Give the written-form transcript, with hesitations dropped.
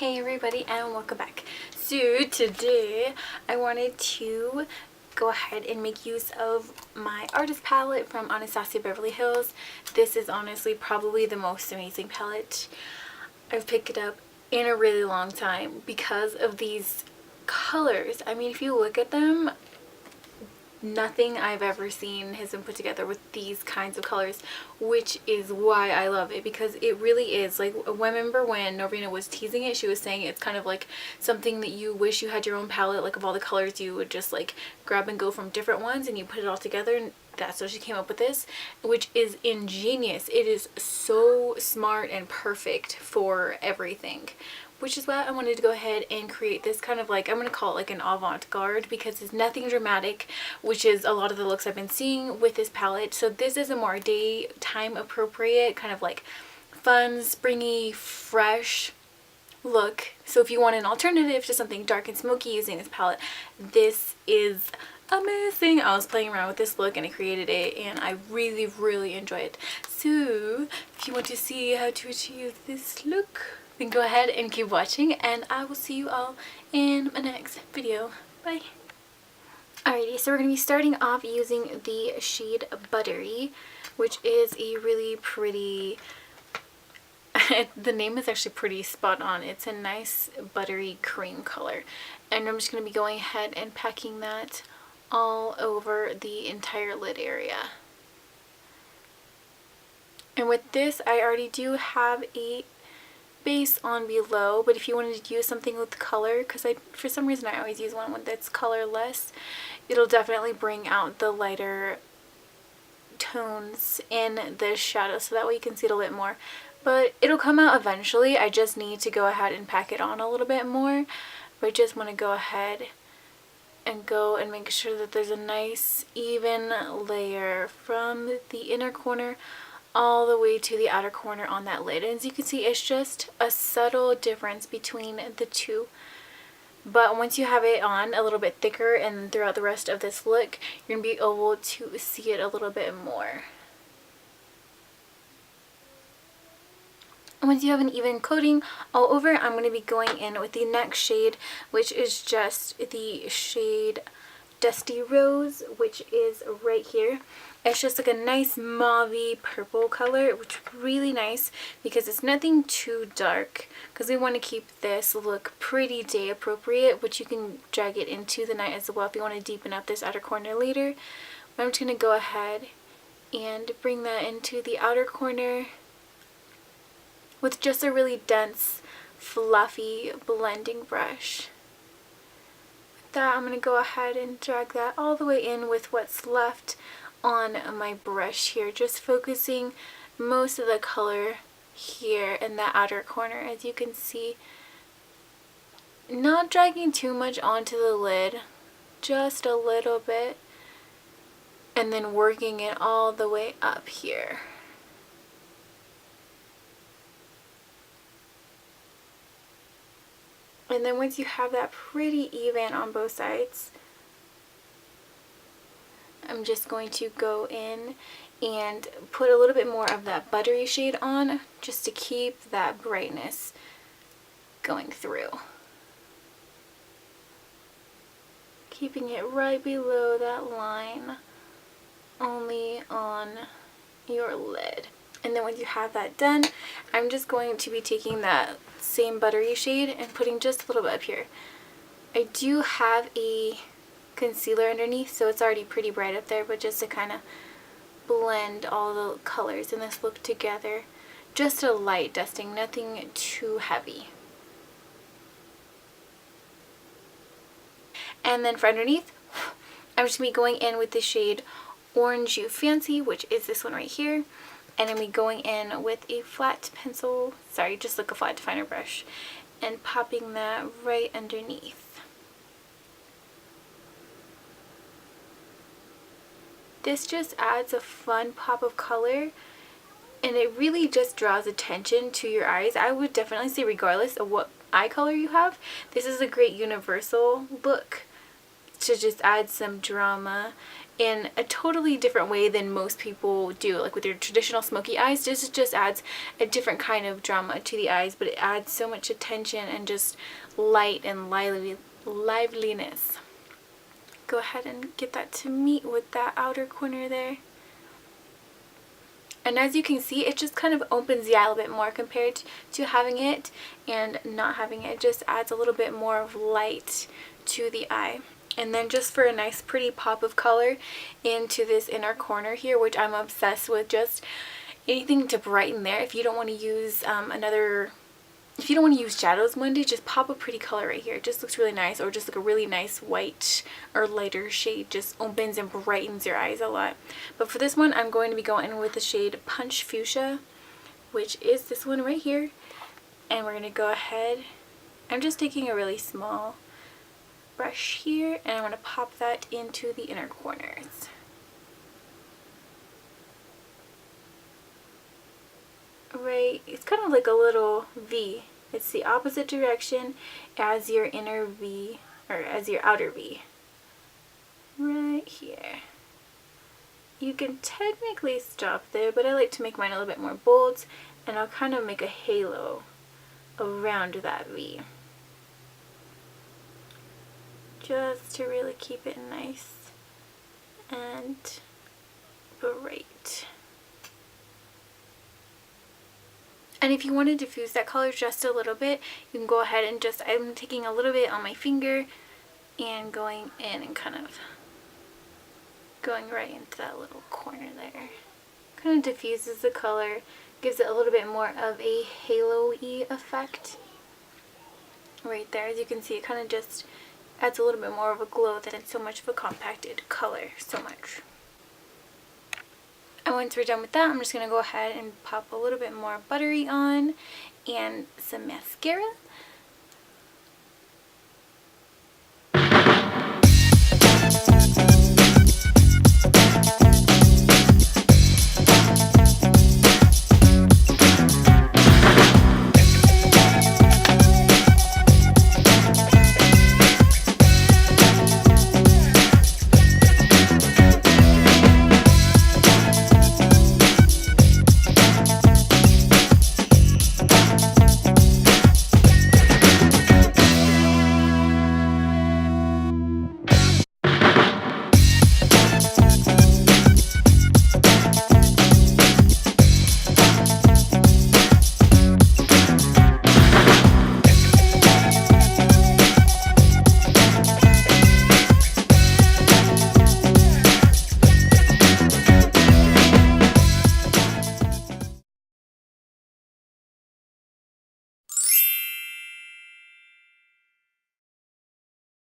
Hey everybody, and welcome back. So today I wanted to go ahead and make use of my artist palette from Anastasia Beverly Hills. This is honestly probably the most amazing palette I've picked it up in a really long time because of these colors. I mean, if you look at them, nothing I've ever seen has been put together with these kinds of colors, which is why I love it, because it really is like, I remember when Norvina was teasing it, she was saying it's kind of like something that you wish you had your own palette, like of all the colors you would just like grab and go from different ones and you put it all together, and that's how she came up with this, which is ingenious. It is so smart and perfect for everything, which is why I wanted to go ahead and create this kind of like, I'm going to call it like an avant-garde, because it's nothing dramatic, which is a lot of the looks I've been seeing with this palette. So this is a more daytime appropriate, kind of like fun, springy, fresh look. So if you want an alternative to something dark and smoky using this palette, this is amazing. I was playing around with this look and I created it, and I really enjoy it. So if you want to see how to achieve this look, then go ahead and keep watching, and I will see you all in my next video. Bye. Alrighty, so we're going to be starting off using the shade Buttery, which is a really pretty, the name is actually pretty spot on. It's a nice buttery cream color, and I'm just going to be going ahead and packing that all over the entire lid area. And with this, I already do have a base on below, but if you wanted to use something with color, because for some reason I always use one that's colorless, it'll definitely bring out the lighter tones in the shadow, so that way you can see it a little bit more. But it'll come out eventually. I just need to go ahead and pack it on a little bit more. But I just want to go ahead and make sure that there's a nice even layer from the inner corner all the way to the outer corner on that lid. And as you can see, it's just a subtle difference between the two. But once you have it on a little bit thicker and throughout the rest of this look, you're going to be able to see it a little bit more. Once you have an even coating all over, I'm going to be going in with the next shade, which is just the shade Dusty Rose, which is right here. It's just like a nice mauvey purple color, which is really nice because it's nothing too dark, because we want to keep this look pretty day appropriate, which you can drag it into the night as well if you want to deepen up this outer corner later. But I'm just going to go ahead and bring that into the outer corner with just a really dense, fluffy blending brush. With that, I'm going to go ahead and drag that all the way in with what's left on my brush here, just focusing most of the color here in the outer corner, as you can see. Not dragging too much onto the lid, just a little bit, and then working it all the way up here. And then once you have that pretty even on both sides, I'm just going to go in and put a little bit more of that buttery shade on, just to keep that brightness going through. Keeping it right below that line, only on your lid. And then once you have that done, I'm just going to be taking that same buttery shade and putting just a little bit up here. I do have a concealer underneath, so it's already pretty bright up there, but just to kind of blend all the colors in this look together. Just a light dusting, nothing too heavy. And then for underneath, I'm just going to be going in with the shade Orange You Fancy, which is this one right here. And I'm going to be going in with a flat pencil, just like a flat definer brush, and popping that right underneath. This just adds a fun pop of color, and it really just draws attention to your eyes. I would definitely say, regardless of what eye color you have, this is a great universal look to just add some drama in a totally different way than most people do. Like with your traditional smoky eyes, this just adds a different kind of drama to the eyes, but it adds so much attention and just light and liveliness. Go ahead and get that to meet with that outer corner there. And as you can see, it just kind of opens the eye a little bit more compared to having it and not having it. It just adds a little bit more of light to the eye. And then just for a nice pretty pop of color into this inner corner here, which I'm obsessed with, just anything to brighten there. If you don't want to use if you don't want to use shadows one day, just pop a pretty color right here. It just looks really nice, or just like a really nice white or lighter shade just opens and brightens your eyes a lot. But for this one, I'm going to be going in with the shade Punch Fuchsia, which is this one right here. And we're going to go ahead, I'm just taking a really small brush here, and I want to pop that into the inner corners. Right, it's kind of like a little V. It's the opposite direction as your inner V, or as your outer V. Right here. You can technically stop there, but I like to make mine a little bit more bold, and I'll kind of make a halo around that V. Just to really keep it nice and bright. And if you want to diffuse that color just a little bit, you can go ahead and just, I'm taking a little bit on my finger and going in and kind of going right into that little corner there. Kind of diffuses the color, gives it a little bit more of a halo-y effect. Right there, as you can see, it kind of just adds a little bit more of a glow than it's so much of a compacted color, so much. And once we're done with that, I'm just going to go ahead and pop a little bit more buttery on and some mascara.